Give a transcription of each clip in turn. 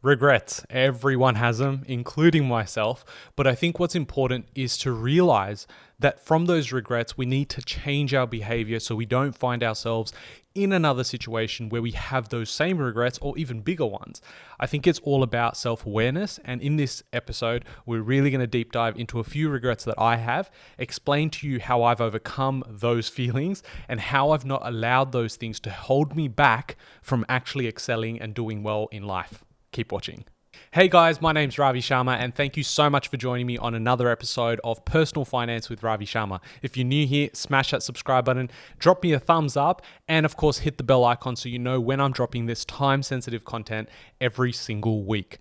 Regrets. Everyone has them, including myself. But I think what's important is to realize that from those regrets, we need to change our behavior so we don't find ourselves in another situation where we have those same regrets or even bigger ones. I think it's all about self-awareness. And in this episode, we're really going to deep dive into a few regrets that I have, explain to you how I've overcome those feelings and how I've not allowed those things to hold me back from actually excelling and doing well in life. Keep watching. Hey guys, my name's Ravi Sharma and thank you so much for joining me on another episode of Personal Finance with Ravi Sharma. If you're new here, smash that subscribe button, drop me a thumbs up, and of course hit the bell icon so you know when I'm dropping this time-sensitive content every single week.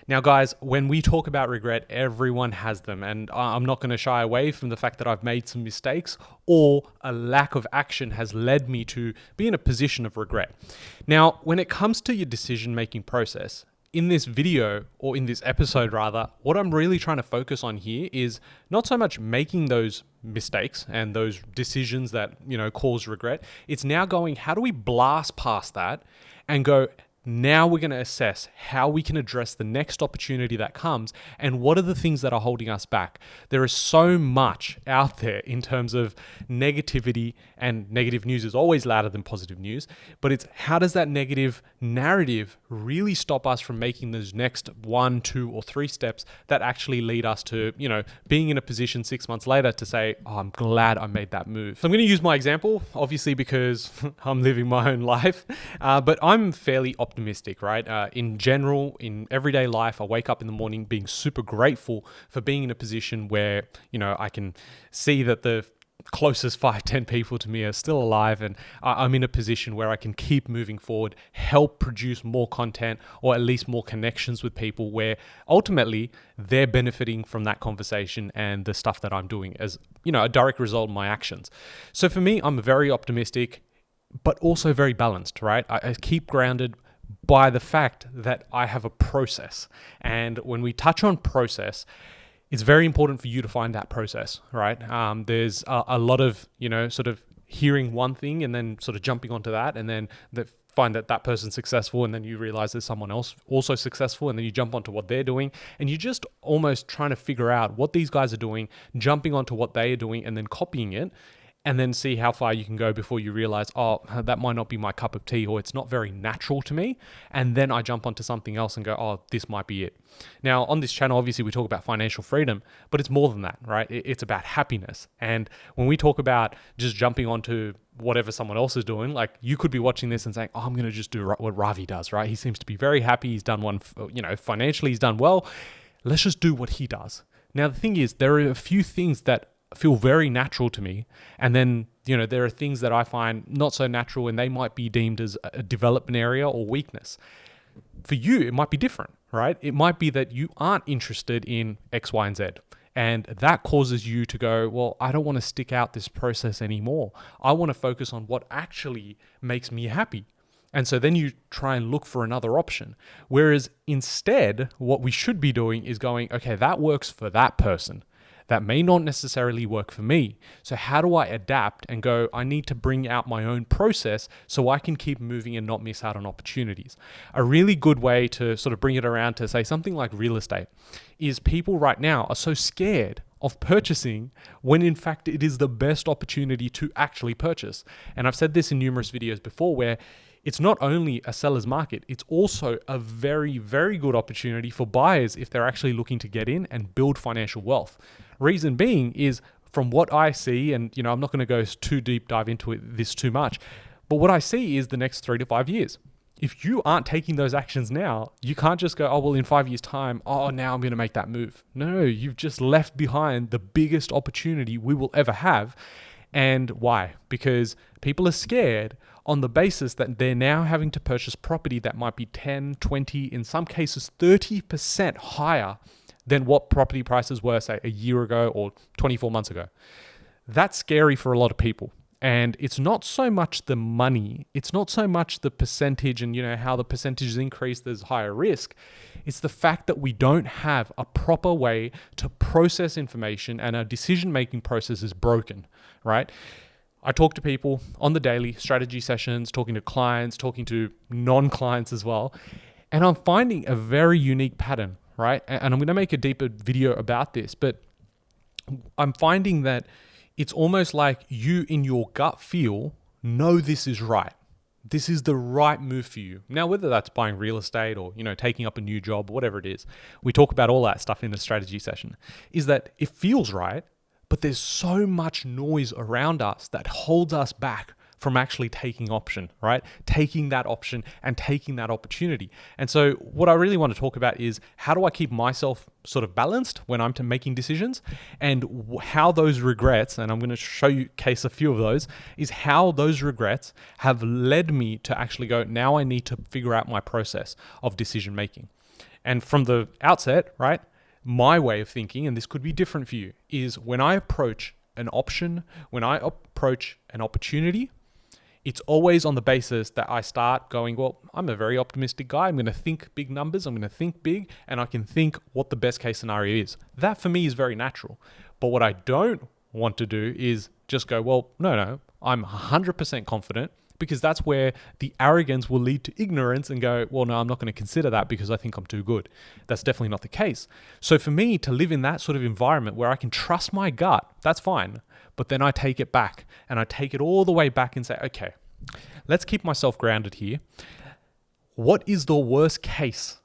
Now guys, when we talk about regret, everyone has them, and I'm not going to shy away from the fact that I've made some mistakes or a lack of action has led me to be in a position of regret. Now, when it comes to your decision-making process, in this video, or in this episode rather, what I'm really trying to focus on here is not so much making those mistakes and those decisions that, cause regret. It's now going, how do we blast past that and go, now we're going to assess how we can address the next opportunity that comes and what are the things that are holding us back. There is so much out there in terms of negativity, and negative news is always louder than positive news, but it's how does that negative narrative really stop us from making those next 1, 2, or 3 steps that actually lead us to, being in a position 6 months later to say, oh, I'm glad I made that move. So I'm going to use my example, obviously, because I'm living my own life, but I'm fairly optimistic, right? In general, in everyday life, I wake up in the morning being super grateful for being in a position where, I can see that the closest 5-10 people to me are still alive, and I'm in a position where I can keep moving forward, help produce more content, or at least more connections with people where ultimately they're benefiting from that conversation and the stuff that I'm doing as, a direct result of my actions. So for me, I'm very optimistic, but also very balanced, right? I keep grounded by the fact that I have a process. And when we touch on process, it's very important for you to find that process, right? There's a lot of, sort of hearing one thing and then sort of jumping onto that, and then find that person's successful, and then you realize there's someone else also successful, and then you jump onto what they're doing, and you're just almost trying to figure out what these guys are doing, jumping onto what they are doing, and then copying it, and then see how far you can go before you realize, oh, that might not be my cup of tea, or it's not very natural to me. And then I jump onto something else and go, oh, this might be it. Now, on this channel, obviously, we talk about financial freedom, but it's more than that, right? It's about happiness. And when we talk about just jumping onto whatever someone else is doing, like you could be watching this and saying, oh, I'm going to just do what Ravi does, right? He seems to be very happy. He's done one, financially, he's done well. Let's just do what he does. Now, the thing is, there are a few things that feel very natural to me. And then, there are things that I find not so natural, and they might be deemed as a development area or weakness. For you, it might be different, right? It might be that you aren't interested in X, Y, and Z. And that causes you to go, well, I don't want to stick out this process anymore. I want to focus on what actually makes me happy. And so then you try and look for another option. Whereas instead, what we should be doing is going, okay, that works for that person. That may not necessarily work for me. So how do I adapt and go, I need to bring out my own process so I can keep moving and not miss out on opportunities. A really good way to sort of bring it around to say something like real estate is people right now are so scared of purchasing when in fact it is the best opportunity to actually purchase. And I've said this in numerous videos before where it's not only a seller's market, it's also a very, very good opportunity for buyers if they're actually looking to get in and build financial wealth. Reason being is from what I see, and I'm not going to go too deep dive into this too much, but what I see is the next 3 to 5 years. If you aren't taking those actions now, you can't just go, oh, well, in 5 years' time, oh, now I'm going to make that move. No, you've just left behind the biggest opportunity we will ever have. And why? Because people are scared on the basis that they're now having to purchase property that might be 10, 20, in some cases 30% higher than what property prices were, say, a year ago or 24 months ago. That's scary for a lot of people. And it's not so much the money, it's not so much the percentage and how the percentages increase, there's higher risk. It's the fact that we don't have a proper way to process information and our decision-making process is broken, right? I talk to people on the daily, strategy sessions, talking to clients, talking to non-clients as well. And I'm finding a very unique pattern, right? And I'm going to make a deeper video about this, but I'm finding that it's almost like you in your gut feel know this is right. This is the right move for you. Now, whether that's buying real estate or, taking up a new job, whatever it is, we talk about all that stuff in the strategy session, is that it feels right, but there's so much noise around us that holds us back from actually taking option, right? Taking that option and taking that opportunity. And so what I really want to talk about is how do I keep myself sort of balanced when I'm making decisions, and how those regrets, and I'm going to show you case a few of those, is how those regrets have led me to actually go, now I need to figure out my process of decision making. And from the outset, right, my way of thinking, and this could be different for you, is when I approach an option, when I approach an opportunity, it's always on the basis that I start going, well, I'm a very optimistic guy. I'm going to think big numbers. I'm going to think big, and I can think what the best case scenario is. That for me is very natural. But what I don't want to do is just go, well, no, I'm 100% confident, because that's where the arrogance will lead to ignorance and go, well, no, I'm not going to consider that because I think I'm too good. That's definitely not the case. So for me to live in that sort of environment where I can trust my gut, that's fine. But then I take it back, and I take it all the way back and say, okay, let's keep myself grounded here. What is the worst case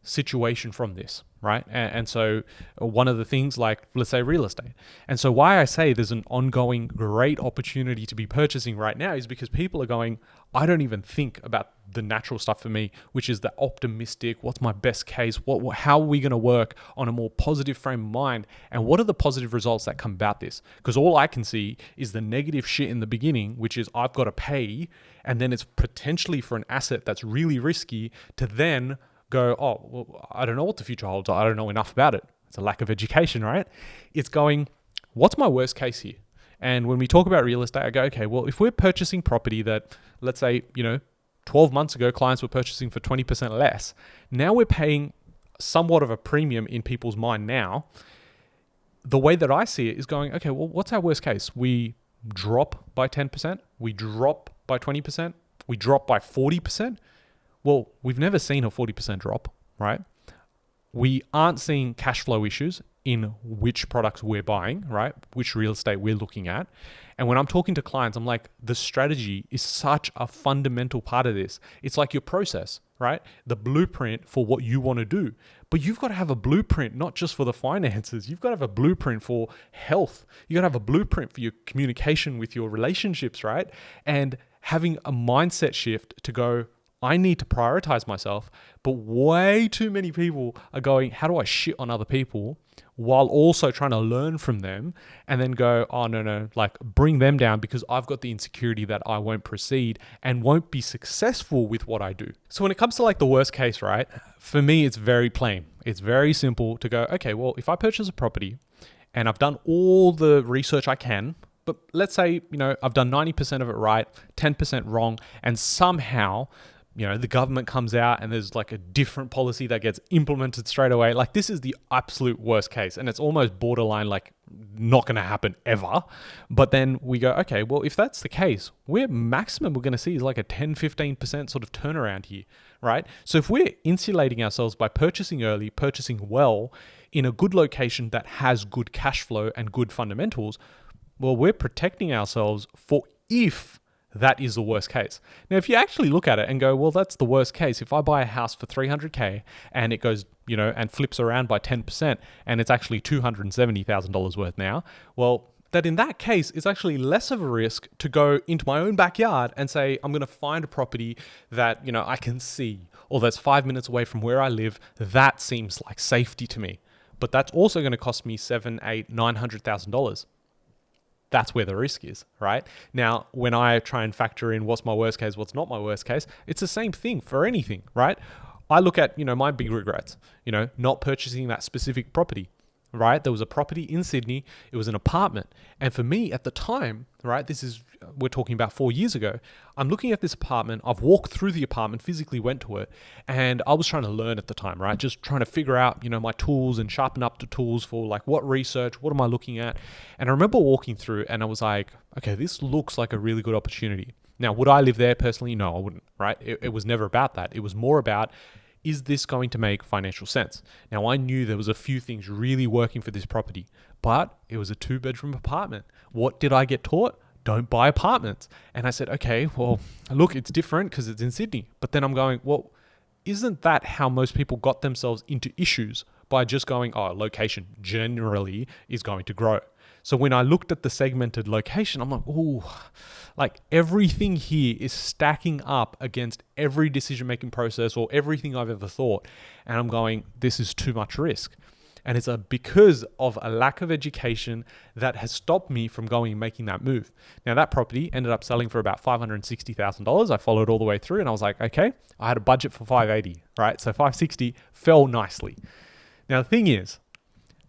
situation from this, right? And so one of the things, like, let's say real estate. And so why I say there's an ongoing great opportunity to be purchasing right now is because people are going, I don't even think about the natural stuff for me, which is the optimistic, what's my best case? How are we going to work on a more positive frame of mind? And what are the positive results that come about this? Because all I can see is the negative shit in the beginning, which is I've got to pay. And then it's potentially for an asset that's really risky to then go, oh, well, I don't know what the future holds. I don't know enough about it. It's a lack of education, right? It's going, what's my worst case here? And when we talk about real estate, I go, okay, well, if we're purchasing property that, let's say, 12 months ago, clients were purchasing for 20% less. Now we're paying somewhat of a premium in people's mind now. The way that I see it is going, okay, well, what's our worst case? We drop by 10%. We drop by 20%. We drop by 40%. Well, we've never seen a 40% drop, right? We aren't seeing cash flow issues in which products we're buying, right? Which real estate we're looking at. And when I'm talking to clients, I'm like, the strategy is such a fundamental part of this. It's like your process, right? The blueprint for what you want to do. But you've got to have a blueprint, not just for the finances. You've got to have a blueprint for health. You've got to have a blueprint for your communication with your relationships, right? And having a mindset shift to go, I need to prioritize myself, but way too many people are going, how do I shit on other people while also trying to learn from them and then go, oh, no, like bring them down because I've got the insecurity that I won't proceed and won't be successful with what I do. So when it comes to like the worst case, right? For me, it's very plain. It's very simple to go, okay, well, if I purchase a property and I've done all the research I can, but let's say, I've done 90% of it right, 10% wrong, and somehow the government comes out and there's like a different policy that gets implemented straight away. Like this is the absolute worst case. And it's almost borderline like not going to happen ever. But then we go, okay, well, if that's the case, maximum we're going to see is like a 10, 15% sort of turnaround here, right? So if we're insulating ourselves by purchasing early, purchasing well in a good location that has good cash flow and good fundamentals, well, we're protecting ourselves for if that is the worst case. Now, if you actually look at it and go, well, that's the worst case. If I buy a house for $300K and it goes, and flips around by 10% and it's actually $270,000 worth now, well, that in that case, it's actually less of a risk to go into my own backyard and say, I'm going to find a property that, I can see, or that's 5 minutes away from where I live. That seems like safety to me. But that's also going to cost me $700,000, $800,000, $900,000. That's where the risk is, right? Now, when I try and factor in what's my worst case, what's not my worst case, it's the same thing for anything, right? I look at, my big regrets, not purchasing that specific property, right? There was a property in Sydney. It was an apartment. And for me at the time, right, we're talking about 4 years ago. I'm looking at this apartment. I've walked through the apartment, physically went to it. And I was trying to learn at the time, right? Just trying to figure out, my tools and sharpen up the tools for like what research, what am I looking at? And I remember walking through and I was like, okay, this looks like a really good opportunity. Now, would I live there personally? No, I wouldn't, right? It was never about that. It was more about, is this going to make financial sense? Now, I knew there was a few things really working for this property, but it was a 2-bedroom apartment. What did I get taught? Don't buy apartments. And I said, okay, well, look, it's different because it's in Sydney. But then I'm going, well, isn't that how most people got themselves into issues by just going, oh, location generally is going to grow. So when I looked at the segmented location, I'm like, oh, like everything here is stacking up against every decision-making process or everything I've ever thought. And I'm going, this is too much risk. And it's because of a lack of education that has stopped me from going and making that move. Now, that property ended up selling for about $560,000. I followed all the way through and I was like, okay, I had a budget for 580, right? So 560 fell nicely. Now, the thing is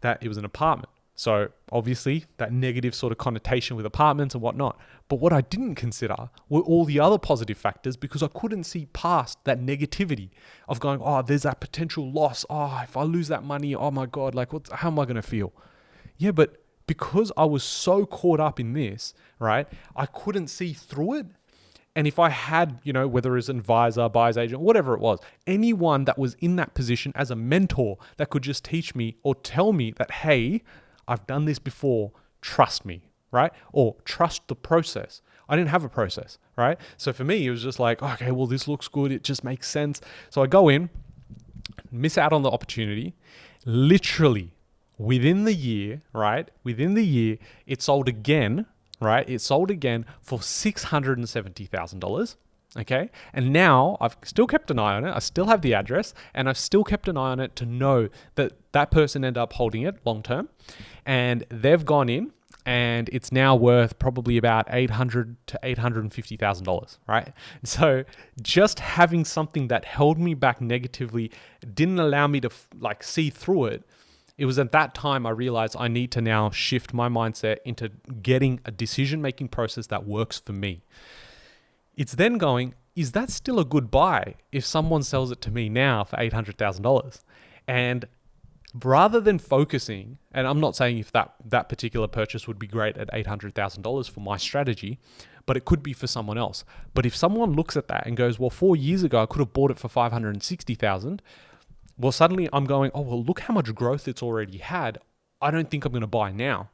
that it was an apartment. So obviously that negative sort of connotation with apartments and whatnot. But what I didn't consider were all the other positive factors because I couldn't see past that negativity of going, oh, there's that potential loss. Oh, if I lose that money, oh my God, like how am I going to feel? Yeah, but because I was so caught up in this, right, I couldn't see through it. And if I had, whether it's an advisor, buyer's agent, whatever it was, anyone that was in that position as a mentor that could just teach me or tell me that, hey, I've done this before, trust me, right? Or trust the process. I didn't have a process, right? So for me, it was just like, okay, well, this looks good. It just makes sense. So I go in, miss out on the opportunity. Literally within the year, right? Within the year, it sold again, right? It sold again for $670,000. Okay. And now I've still kept an eye on it. I still have the address and I've still kept an eye on it to know that that person ended up holding it long term and they've gone in and it's now worth probably about $800,000 to $850,000, right? So just having something that held me back negatively didn't allow me to see through it. It was at that time I realized I need to now shift my mindset into getting a decision-making process that works for me. It's then going, is that still a good buy if someone sells it to me now for $800,000? And rather than focusing, and I'm not saying if that particular purchase would be great at $800,000 for my strategy, but it could be for someone else. But if someone looks at that and goes, well, 4 years ago, I could have bought it for $560,000. Well, suddenly I'm going, oh, well, look how much growth it's already had. I don't think I'm going to buy now.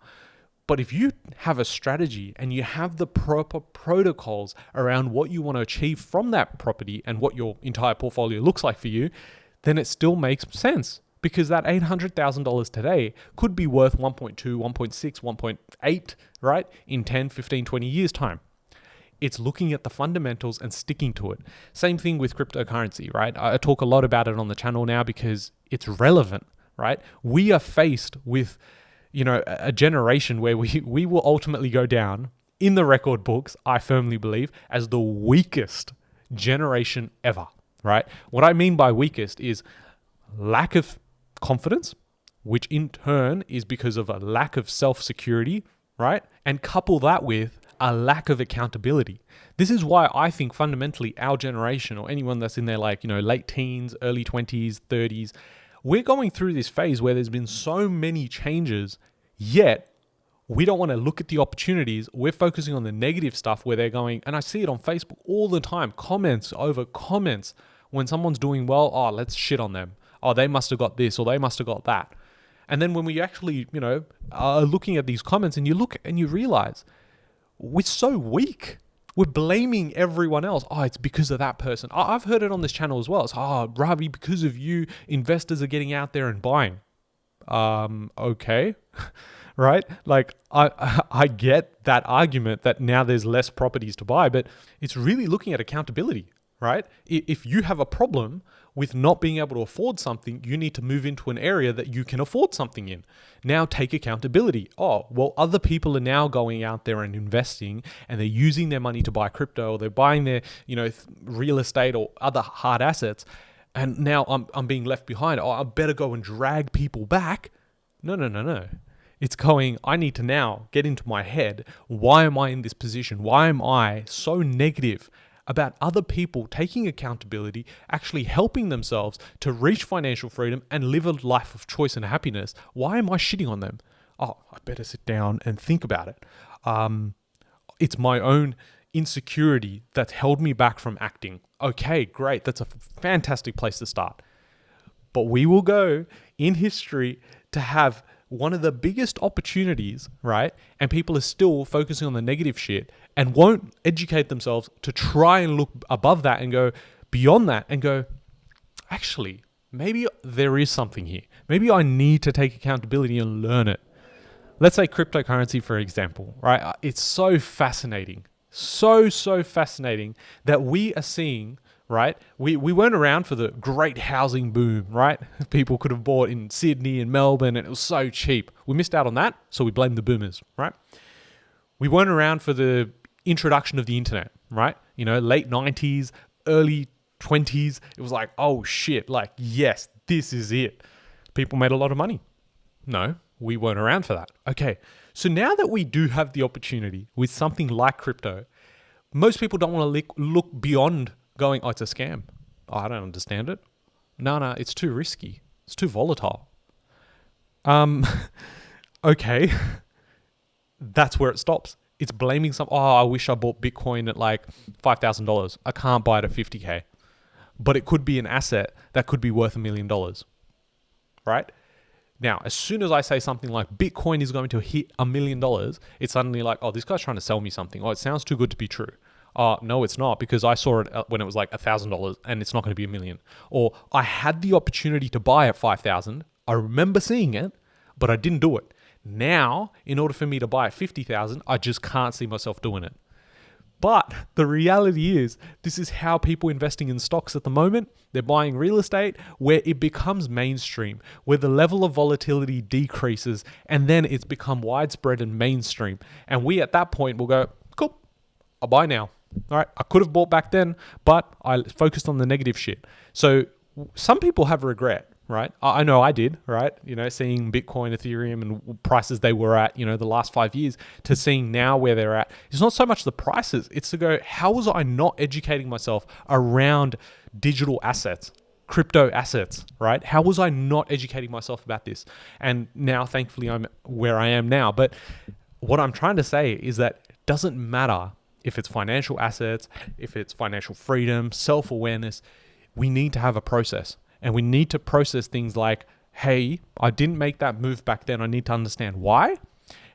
But if you have a strategy and you have the proper protocols around what you want to achieve from that property and what your entire portfolio looks like for you, then it still makes sense because that $800,000 today could be worth 1.2, 1.6, 1.8, right? In 10, 15, 20 years time. It's looking at the fundamentals and sticking to it. Same thing with cryptocurrency, right? I talk a lot about it on the channel now because it's relevant, right? We are faced with a generation where we will ultimately go down in the record books, I firmly believe, as the weakest generation ever, right? What I mean by weakest is lack of confidence, which in turn is because of a lack of self-security, right? And couple that with a lack of accountability. This is why I think fundamentally our generation or anyone that's in their late teens, early 20s, 30s, we're going through this phase where there's been so many changes, yet we don't want to look at the opportunities. We're focusing on the negative stuff where they're going, and I see it on Facebook all the time, comments over comments. When someone's doing well, oh, let's shit on them. Oh, they must have got this or they must have got that. And then when we actually, are looking at these comments and you look and you realize we're so weak. We're blaming everyone else. Oh, it's because of that person. I've heard it on this channel as well. It's, Ravi, because of you, investors are getting out there and buying. Okay. Right? Like, I get that argument that now there's less properties to buy, but it's really looking at accountability, right? If you have a problem with not being able to afford something, you need to move into an area that you can afford something in. Now take accountability. Oh, well, other people are now going out there and investing and they're using their money to buy crypto or they're buying their, real estate or other hard assets. And now I'm being left behind. Oh, I better go and drag people back. No. It's going, I need to now get into my head. Why am I in this position? Why am I so negative about other people taking accountability, actually helping themselves to reach financial freedom and live a life of choice and happiness? Why am I shitting on them? Oh, I better sit down and think about it. It's my own insecurity that's held me back from acting. Okay, great. That's a fantastic place to start. but we will go in history to have one of the biggest opportunities, right? And people are still focusing on the negative shit and won't educate themselves to try and look above that and go beyond that and go, actually, maybe there is something here. Maybe I need to take accountability and learn it. Let's say cryptocurrency, for example, right? It's so fascinating. So fascinating that we are seeing, right? We weren't around for the great housing boom, right? People could have bought in Sydney and Melbourne and it was so cheap. We missed out on that, so we blame the boomers, right? We weren't around for the introduction of the internet, right? Late 90s, early 20s. It was like, oh shit, like, yes, this is it. People made a lot of money. No, we weren't around for that. Okay, so now that we do have the opportunity with something like crypto, most people don't want to look beyond going, oh, it's a scam. Oh, I don't understand it. No, it's too risky. It's too volatile. Okay. That's where it stops. It's blaming I wish I bought Bitcoin at like $5,000. I can't buy it at 50K. But it could be an asset that could be worth $1 million. Right? Now, as soon as I say something like Bitcoin is going to hit $1 million, it's suddenly like, oh, this guy's trying to sell me something. Oh, it sounds too good to be true. No, it's not, because I saw it when it was like $1,000 and it's not going to be $1 million. Or I had the opportunity to buy at 5,000. I remember seeing it, but I didn't do it. Now, in order for me to buy at 50,000, I just can't see myself doing it. But the reality is, this is how people investing in stocks at the moment. They're buying real estate where it becomes mainstream, where the level of volatility decreases, and then it's become widespread and mainstream. And we at that point will go, cool, I'll buy now. All right, I could have bought back then, but I focused on the negative shit. So some people have regret, right? I know I did, right? Seeing Bitcoin, Ethereum and prices they were at, the last 5 years to seeing now where they're at. It's not so much the prices. It's to go, how was I not educating myself around digital assets, crypto assets, right? How was I not educating myself about this? And now, thankfully, I'm where I am now. But what I'm trying to say is that it doesn't matter if it's financial assets, if it's financial freedom, self-awareness, we need to have a process. And we need to process things like, hey, I didn't make that move back then. I need to understand why.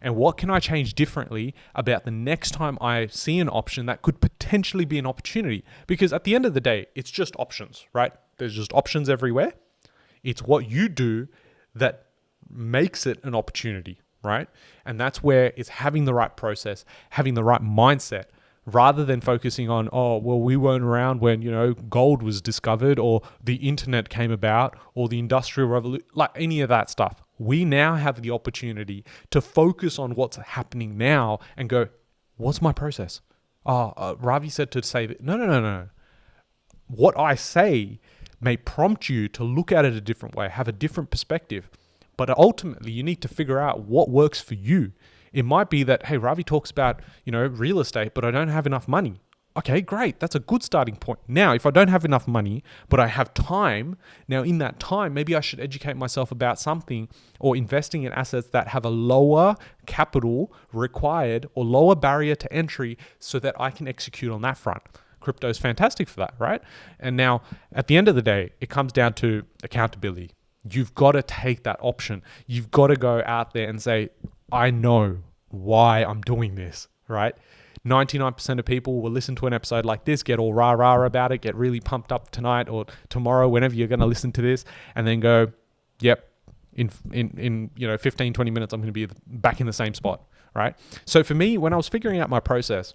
And what can I change differently about the next time I see an option that could potentially be an opportunity? Because at the end of the day, it's just options, right? There's just options everywhere. It's what you do that makes it an opportunity, right? And that's where it's having the right process, having the right mindset, rather than focusing on, oh, well, we weren't around when, gold was discovered or the internet came about or the industrial revolution, like any of that stuff. We now have the opportunity to focus on what's happening now and go, what's my process? Ravi said to say that. No. What I say may prompt you to look at it a different way, have a different perspective. But ultimately, you need to figure out what works for you. It might be that, hey, Ravi talks about, real estate, but I don't have enough money. Okay, great. That's a good starting point. Now, if I don't have enough money, but I have time, now in that time, maybe I should educate myself about something or investing in assets that have a lower capital required or lower barrier to entry so that I can execute on that front. Crypto is fantastic for that, right? And now, at the end of the day, it comes down to accountability. You've got to take that option. You've got to go out there and say, I know why I'm doing this, right? 99% of people will listen to an episode like this, get all rah-rah about it, get really pumped up tonight or tomorrow, whenever you're going to listen to this, and then go, yep, in 15, 20 minutes, I'm going to be back in the same spot, right? So for me, when I was figuring out my process,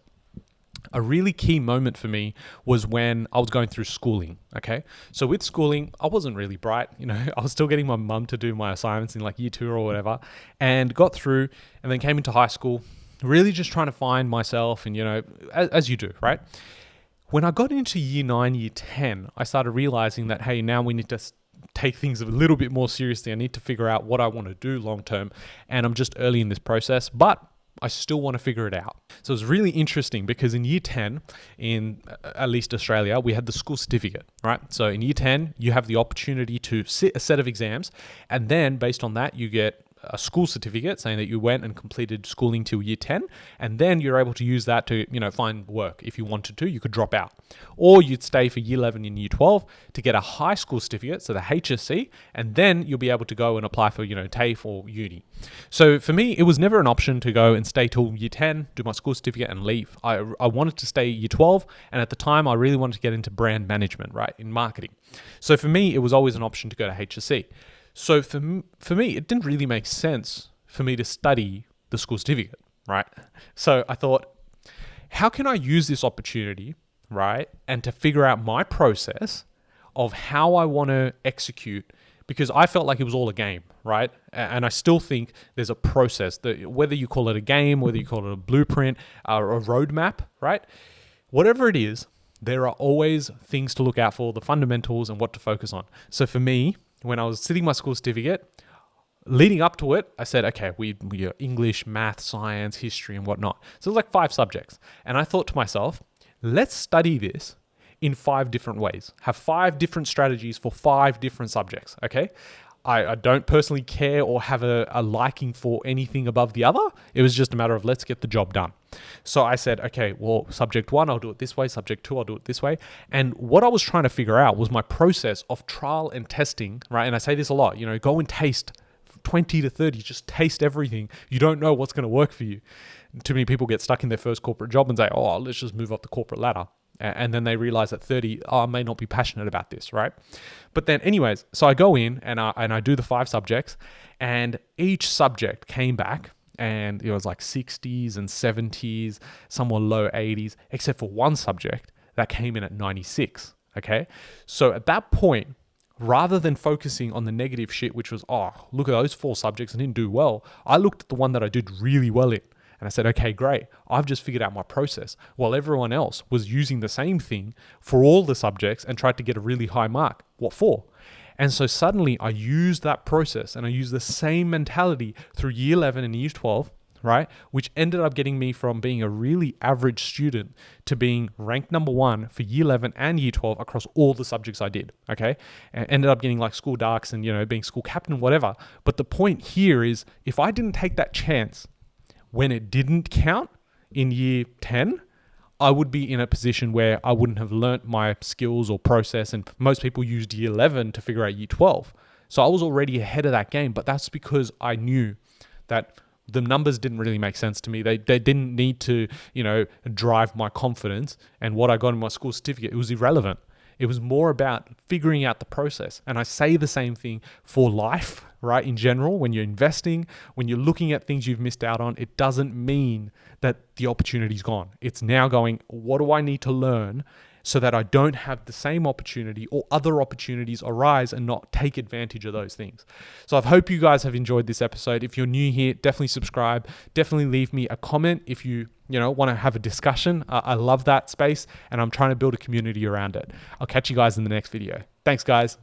a really key moment for me was when I was going through schooling, okay? So with schooling, I wasn't really bright, I was still getting my mum to do my assignments in like year 2 or whatever, and got through and then came into high school, really just trying to find myself and, as you do, right? When I got into year 9, year 10, I started realizing that, hey, now we need to take things a little bit more seriously. I need to figure out what I want to do long term, and I'm just early in this process, but I still want to figure it out. So it's really interesting because in year 10, in at least Australia, we had the school certificate, right? So in year 10, you have the opportunity to sit a set of exams, and then based on that, you get a school certificate saying that you went and completed schooling till year 10, and then you're able to use that to, find work. If you wanted to, you could drop out. Or you'd stay for year 11 and year 12 to get a high school certificate, so the HSC, and then you'll be able to go and apply for, TAFE or uni. So for me, it was never an option to go and stay till year 10, do my school certificate and leave. I wanted to stay year 12, and at the time I really wanted to get into brand management, right, in marketing. So for me, it was always an option to go to HSC. So for me, it didn't really make sense for me to study the school certificate, right? So I thought, how can I use this opportunity, right, and to figure out my process of how I want to execute, because I felt like it was all a game, right? And I still think there's a process, that whether you call it a game, whether you call it a blueprint or a roadmap, right? Whatever it is, there are always things to look out for, the fundamentals and what to focus on. So for me, when I was sitting my school certificate, leading up to it, I said, okay, we are English, math, science, history, and whatnot. So it was like 5 subjects. And I thought to myself, let's study this in 5 different ways. Have 5 different strategies for 5 different subjects, okay? I don't personally care or have a liking for anything above the other. It was just a matter of let's get the job done. So I said, okay, well, subject 1, I'll do it this way. Subject 2, I'll do it this way. And what I was trying to figure out was my process of trial and testing, right? And I say this a lot, go and taste 20 to 30, just taste everything. You don't know what's going to work for you. Too many people get stuck in their first corporate job and say, oh, let's just move up the corporate ladder. And then they realize at 30, I may not be passionate about this, right? But then anyways, so I go in and I do the 5 subjects, and each subject came back and it was like 60s and 70s, some were low 80s, except for one subject that came in at 96, okay? So at that point, rather than focusing on the negative shit, which was, oh, look at those 4 subjects, I didn't do well, I looked at the one that I did really well in. And I said, okay, great. I've just figured out my process, while everyone else was using the same thing for all the subjects and tried to get a really high mark. What for? And so suddenly I used that process and I used the same mentality through year 11 and year 12, right? Which ended up getting me from being a really average student to being ranked number 1 for year 11 and year 12 across all the subjects I did, okay? And ended up getting like school darks and, being school captain, whatever. But the point here is, if I didn't take that chance when it didn't count in year 10, I would be in a position where I wouldn't have learnt my skills or process. And most people used year 11 to figure out year 12. So I was already ahead of that game, but that's because I knew that the numbers didn't really make sense to me. They didn't need to, drive my confidence. And what I got in my school certificate, it was irrelevant. It was more about figuring out the process. And I say the same thing for life, right? In general, when you're investing, when you're looking at things you've missed out on, it doesn't mean that the opportunity's gone. It's now going, what do I need to learn so that I don't have the same opportunity or other opportunities arise and not take advantage of those things? So I hope you guys have enjoyed this episode. If you're new here, definitely subscribe. Definitely leave me a comment if you want to have a discussion. I love that space and I'm trying to build a community around it. I'll catch you guys in the next video. Thanks, guys.